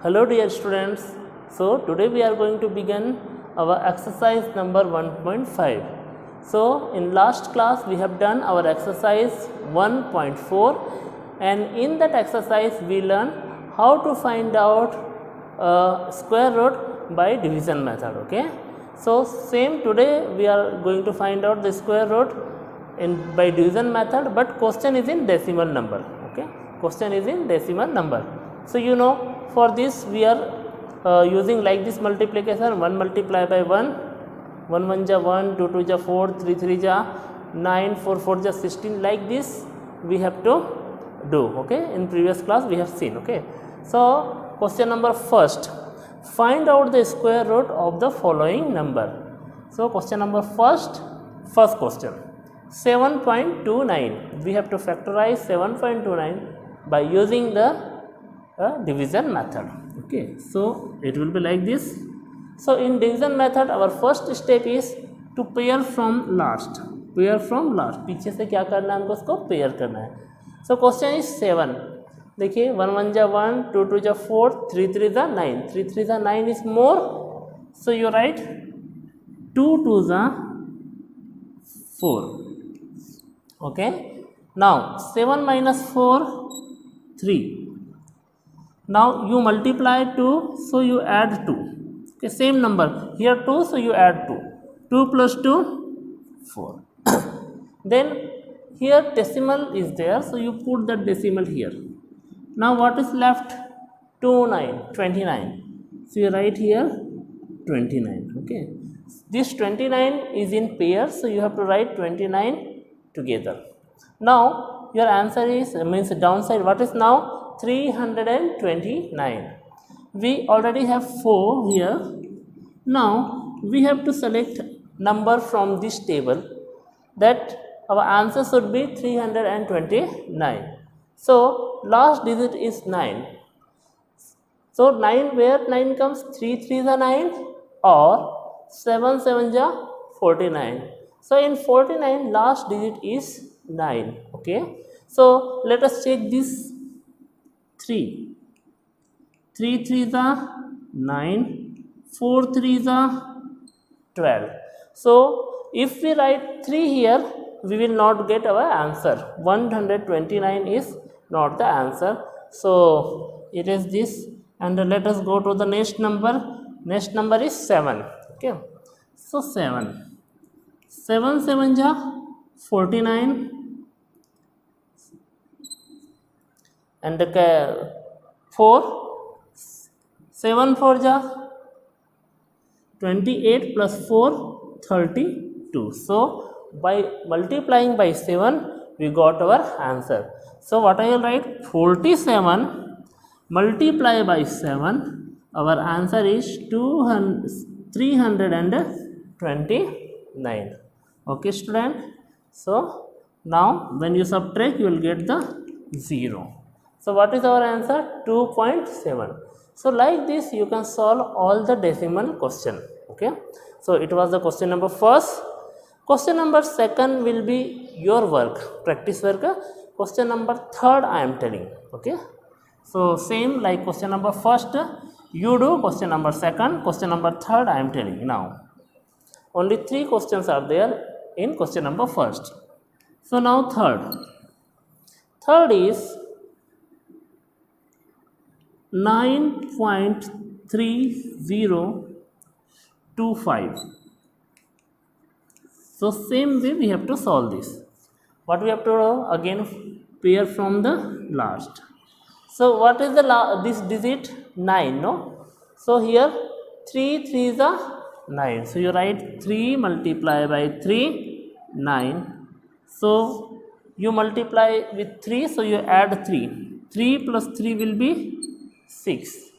Hello dear students. So today we are going to begin our exercise number 1.5. So in last class we have done our exercise 1.4 and in that exercise we learned how to find out square root by division method. Okay. So same today we are going to find out the square root by division method, but question is in decimal number. Okay. Question is in decimal number. So you know, for this we are using like this multiplication: 1 multiply by 1, 1 1 ja 1, 2 2 ja 4, 3 3 ja 9, 4 4 ja 16. Like this we have to do. Okay, in previous class we have seen. Okay, so question number first: find out the square root of the following number. So question number first question, 7.29. We have to factorize 7.29 by using the division method. Okay, so it will be like this. So in division method our first step is to pair from last. Pair from last, पीछे से क्या करना है, हमको उसको pair करना है. So question is 7. देखिए 1 1 जा 1, 2 2 जा 4, 3 3 जा 9, 3 3 जा 9 is more. So you write 2 2 जा 4. Okay, now 7 minus 4 3. Now you multiply 2, so you add 2. Okay, same number here 2, so you add 2. 2 plus 2 4. Then here decimal is there, so you put that decimal here. Now what is left? 29. So you write here 29. Okay, this 29 is in pair, so you have to write 29 together. Now your answer is means downside. What is now? 329. We already have 4 here. Now we have to select number from this table, that our answer should be 329. So last digit is 9. So 9, where 9 comes? 3 3 is 9 or 7 7 is 49. So in 49 last digit is 9. Okay, so let us check this. 3 3 is 9, 4 3 is 12. So if we write 3 here, we will not get our answer. 129 is not the answer. So it is this, and let us go to the next number. Next number is 7. Okay, so 7 7 is 49. And 4 7 4 ja 28 plus 4 32. So by multiplying by 7 we got our answer. So what I will write? 47 multiply by 7, our answer is 329. Okay student, so now when you subtract you will get the 0. So what is our answer? 2.7. So like this you can solve all the decimal question. Okay, so it was the question number first. Question number second will be your work, practice work. Question number third I am telling. Okay, so same like question number first you do, question number second, question number third I am telling. Now only 3 questions are there in question number first. So now third is 9.3025. So same way we have to solve this. What we have to do? Again pair from the last. So what is the this digit? 9, no? So here 3 3 is 9. So you write 3 multiply by 3 9. So you multiply with 3, so you add 3. 3 plus 3 will be 6.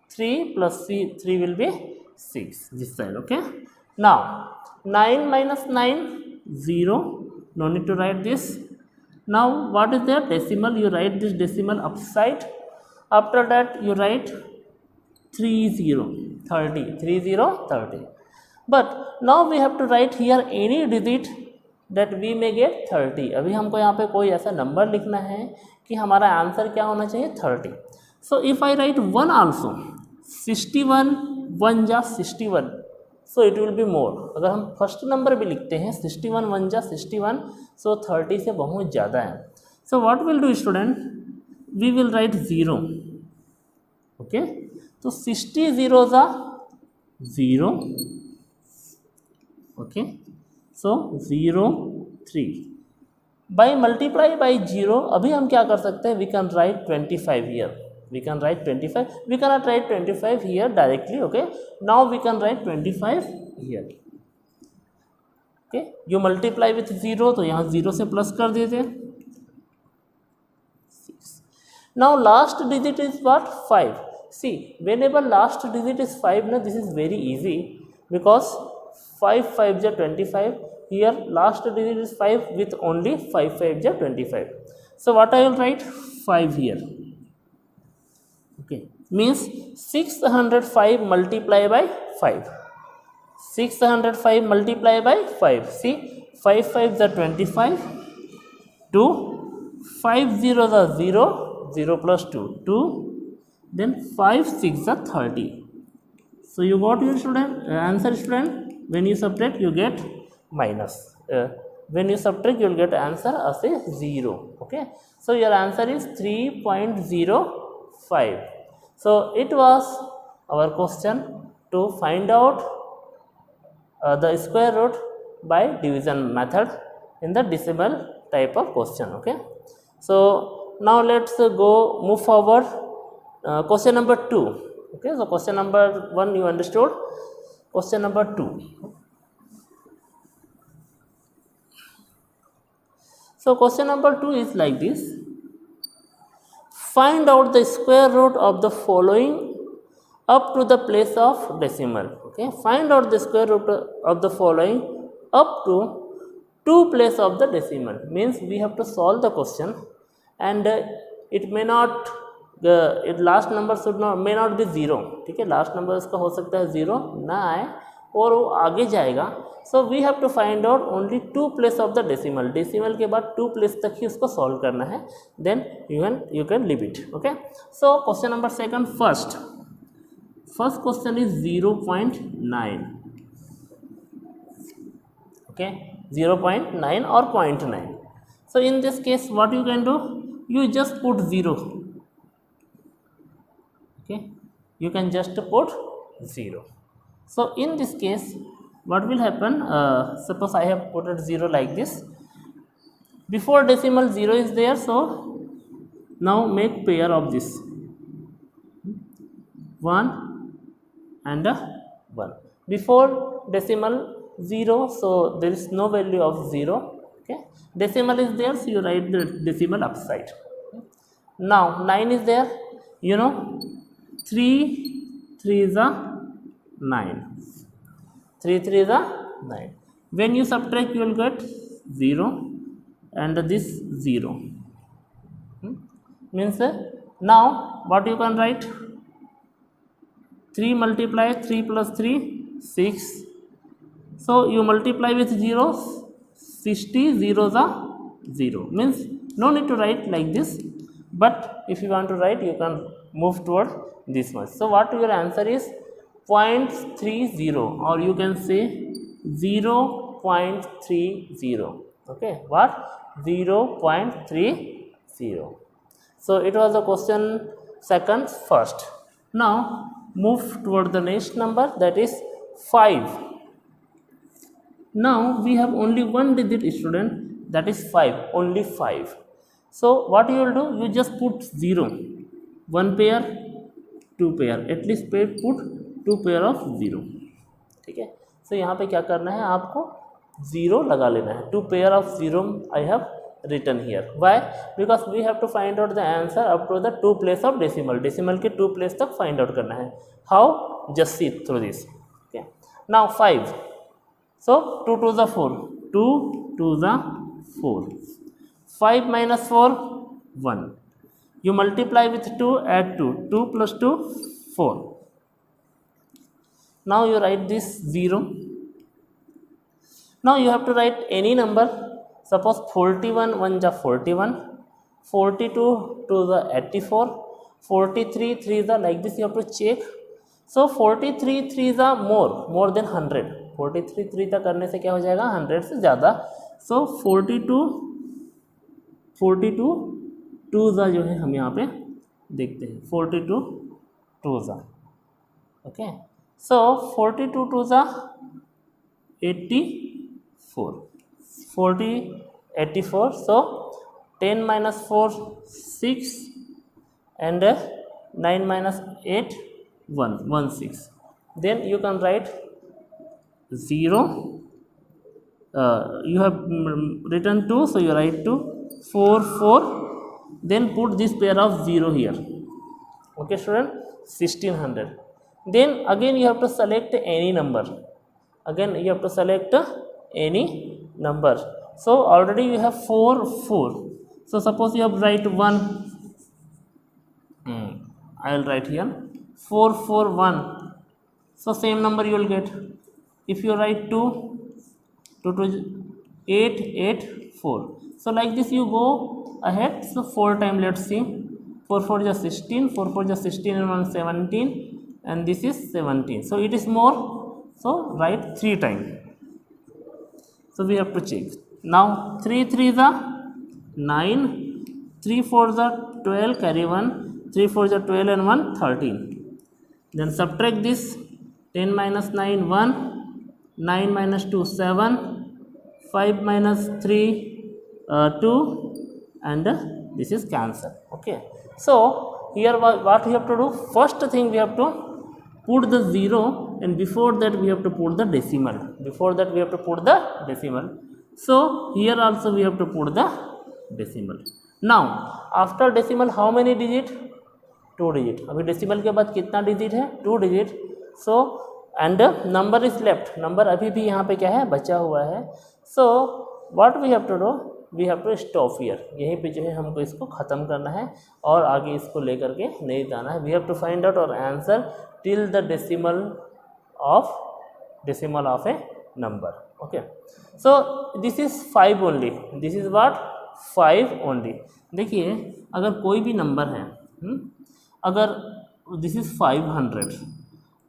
3 plus 3 will be 6 this side. Okay, now 9 minus 9 0. No need to write this. Now what is the decimal? You write this decimal upside. After that you write 30. But now we have to write here any digit that we may get 30. अभी हमको यहाँ पे कोई ऐसा number लिखना है कि हमारा आंसर क्या होना चाहिए? 30. So if I write 1 also, 61 1 जा 61, so it will be more. अगर हम फर्स्ट नंबर भी लिखते हैं 61 1 जा 61, so 30 से बहुत ज़्यादा है. So what will do student, we will write 0. Okay, तो 60 0 जा 0. Okay, so 0 3 by multiply by 0. अभी हम क्या कर सकते हैं, we can write 25 here. We can write 25. We cannot write 25 here directly. Okay, now we can write 25 here. Okay, you multiply with 0, तो यहाँ 0 से प्लस कर देते हैं. Now last digit is what? 5. See, whenever last digit is 5, now this is very easy because 5 5 ja 25. Here last digit is 5 with only 5 5 ja 25. So what I will write? 5 here. Okay, means 605 multiply by 5. 605 multiply by 5. See, 5 5 the 25, 2, 5 0 the 0, 0 plus 2, 2, then 5 6 the 30. So you got your student answer student. When you subtract you get minus. When you subtract you will get answer as a 0. Okay, so your answer is 3.05. So it was our question to find out the square root by division method in the decimal type of question. Okay, so now let's move forward. Question number 2. Okay, so question number 1 you understood. Question number 2. So question number 2 is like this. Find out the square root of the following up to the place of decimal. Okay, find out the square root of the following up to 2 place of the decimal. Means we have to solve the question and it may not last number should not may not be 0. ठीक है, last number इसका हो सकता है 0 ना आए और वो आगे जाएगा. So we have to find out only 2 place of the decimal. Decimal के बाद 2 प्लेस तक ही उसको सॉल्व करना है. Then you can leave it. Okay, so question number second. First question is 0.9. Okay, 0.9 or 0.9. So in this case what you can do, you just put 0. Okay, you can just put 0. So in this case what will happen, suppose I have put it 0 like this. Before decimal 0 is there, so now make pair of this 1 and 1. Before decimal 0, so there is no value of 0. Okay, decimal is there, so you write the decimal upside. Now 9 is there, you know 3 3 is a 9. 3 3 is a 9. When you subtract you will get 0 and this 0. Means now what you can write, 3 multiply 3 plus 3 6. So you multiply with zeros, 60 zeros are 0. Means no need to write like this, but if you want to write you can move toward this much. So what your answer is 0.30, or you can say 0.30. Okay, what? 0.30. So it was the question second. First, now move toward the next number, that is 5. Now we have only one digit student, that is 5, only 5. So what you will do, you just put 0, 1 pair 2 pair, at least put 2 pair of 0. ठीक है, so यहाँ पे क्या करना है, आपको 0 लगा लेना है. 2 pair of 0 I have written here. Why? Because we have to find out the answer up to the 2 place of decimal. Decimal के 2 place तक find out करना है. How? Just see through this. Okay, now 5. So 2 to the 4, 2 to the 4. 5 minus 4 1. You multiply with 2, add 2, 2 plus 2 4. Now you write this 0. Now you have to write any number. Suppose 41 1 ja 41, 42 to the 84, 43 3s are like this, you have to check. So 43 3s are more than 100. 43 3 तक करने से क्या हो जाएगा, 100 से ज़्यादा. So 42 2s जो है हम यहाँ पे देखते हैं. 42 2s. Okay, so 42 2s 84. 84. So 10 minus 4 6 and 9 minus 8 1 6. Then you can write 0. You have written 2, so you write 2 4 4. Then put this pair of 0 here. Okay student, 1600. Then again you have to select any number. So already you have 4 4. So suppose you have write 1. I will write here 4 4 1. So same number you will get. If you write 2 2 8 8 4. So like this you go ahead. So 4 times, let's see, 4 4 is 16, 4 4 is 16 and 1 17, and this is 17. So it is more. So write 3 times. So we have to check. Now 3 3 is 9, 3 4 is 12, carry 1, 3 4 is 12 and 1 13. Then subtract this. 10 minus 9 1, 9 minus 2 7, 5 minus 3 2, and this is cancel. Okay, so here what we have to do, first thing we have to put the 0, and before that we have to put the decimal. So here also we have to put the decimal. Now after decimal how many digit? 2 digit. अभी decimal के बाद कितना digit है? 2 digit. So and number is left. number अभी भी यहाँ पे क्या है, बचा हुआ है. So what we have to do, we have to stop here. यहीं पे जो है हमको इसको ख़त्म करना है और आगे इसको लेकर के नहीं जाना है. We have to find out our answer till the decimal of a number. Okay, so this is 5 only. This is what? 5 only. देखिए अगर कोई भी नंबर है, अगर this is 500.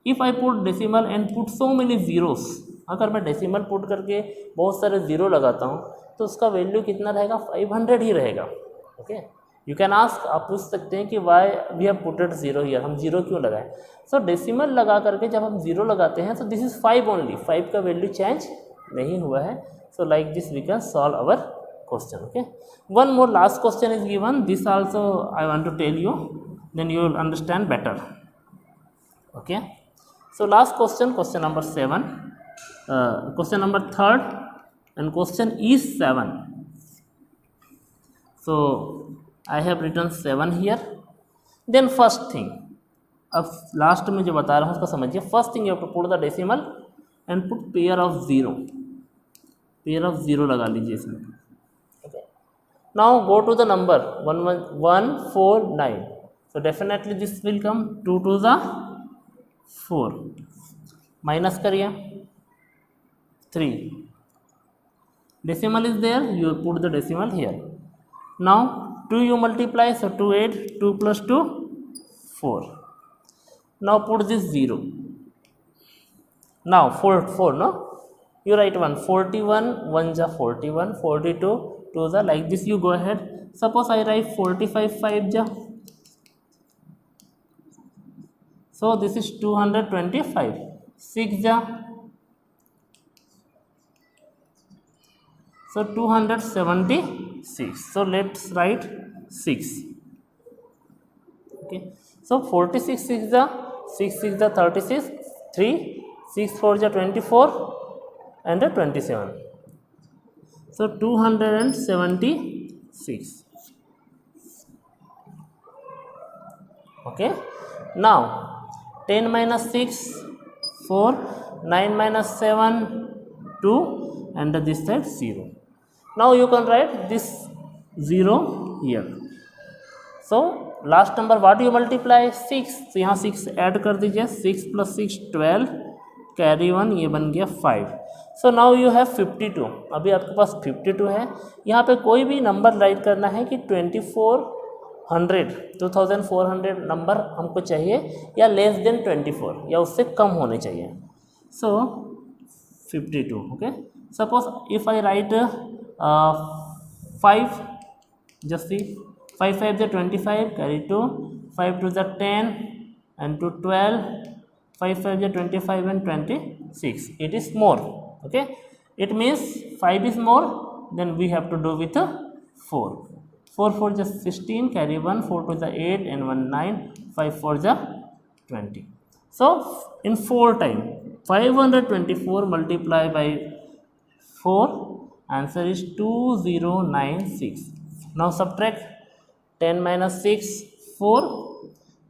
If I put decimal and put so many zeros, अगर मैं decimal put करके बहुत सारे ज़ीरो लगाता हूँ तो उसका वैल्यू कितना रहेगा? 500 ही रहेगा. ओके, यू कैन आस्क, आप पूछ सकते हैं कि why we have putted 0 here, हम 0 क्यों लगाए? सो डेसिमल लगा करके जब हम 0 लगाते हैं तो दिस इज़ 5 ओनली. 5 का वैल्यू चेंज नहीं हुआ है. So like this we can solve our question. Okay, one more last question is given. This also I want to tell you, then you will understand better. Okay, so last question number 7, question number 3rd, and question is 7. So I have written 7 here. Then first thing, अब last में जो बता रहा हूँ उसको समझिए. First thing you have to put the decimal and put pair of 0. लगा लीजिए इसमें. Okay, now go to the number 149. so definitely this will come 2 2s 4. Minus करिए 3. decimal is there, you put the decimal here. now 2 you multiply, so 2 8, 2 plus 2 4. now put this 0. now 4 no, you write 1. 41 1 ja 41, 42 2 ja, like this you go ahead. suppose I write 45 5 ja, so this is 225. 6 ja, so 276. so let's write 6. okay, so 46 6 ja 36, 3 6 4 ja 24 and 27. so 276. okay, now 10 minus 6 4, 9 minus 7 2, and this side 0. now you can write this 0 here. so last number what you multiply? 6. so यहाँ 6 add कर दीजिए. 6 plus 6 12, carry 1, ये बन गया 5. so now you have 52. अभी आपके पास 52 है. यहाँ पे कोई भी नंबर राइट करना है कि 24 2400 नंबर हमको चाहिए या लेस देन 24 या उससे कम होने चाहिए. सो 52. Okay, suppose if I right 5, just see 5 5 is 25, carry 2, 5 2 is 10 and 2 12, 5 5 is 25 and 26. It is more. Okay, it means 5 is more, then we have to do with 4. 4 4 is 16, carry 1, 4 2 is 8 and 1 9, 5 4 is 20. So in 4 time 524 multiplied by 4, answer is 2096. Now subtract 10 minus 6 4,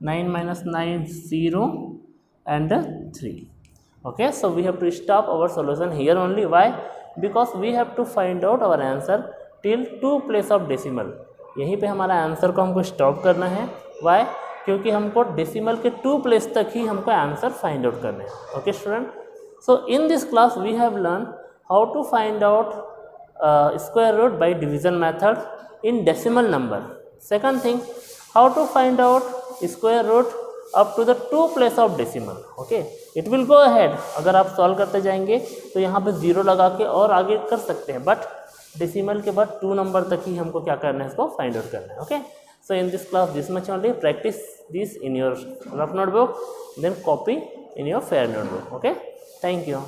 9 minus 9 0 and 3. Okay, so we have to stop our solution here only. Why? Because we have to find out our answer till 2 place of decimal. यहीं पे हमारा answer को हमको stop करना है. Y? क्योंकि हमको decimal के 2 प्लेस तक ही हमको आंसर फाइंड आउट करना है. Okay student, so in this class we have learn how to find out square root by division method in decimal number. Second thing, how to find out square root up to the 2 place of decimal. Okay, it will go ahead. अगर आप solve करते जाएंगे तो यहाँ पे 0 लगा के और आगे कर सकते हैं, बट डेसिमल के बाद 2 नंबर तक ही हमको क्या करना है, इसको फाइंड आउट करना है. Okay, so in this class this much only. Practice this in your rough notebook, then copy in your fair notebook. Okay, thank you.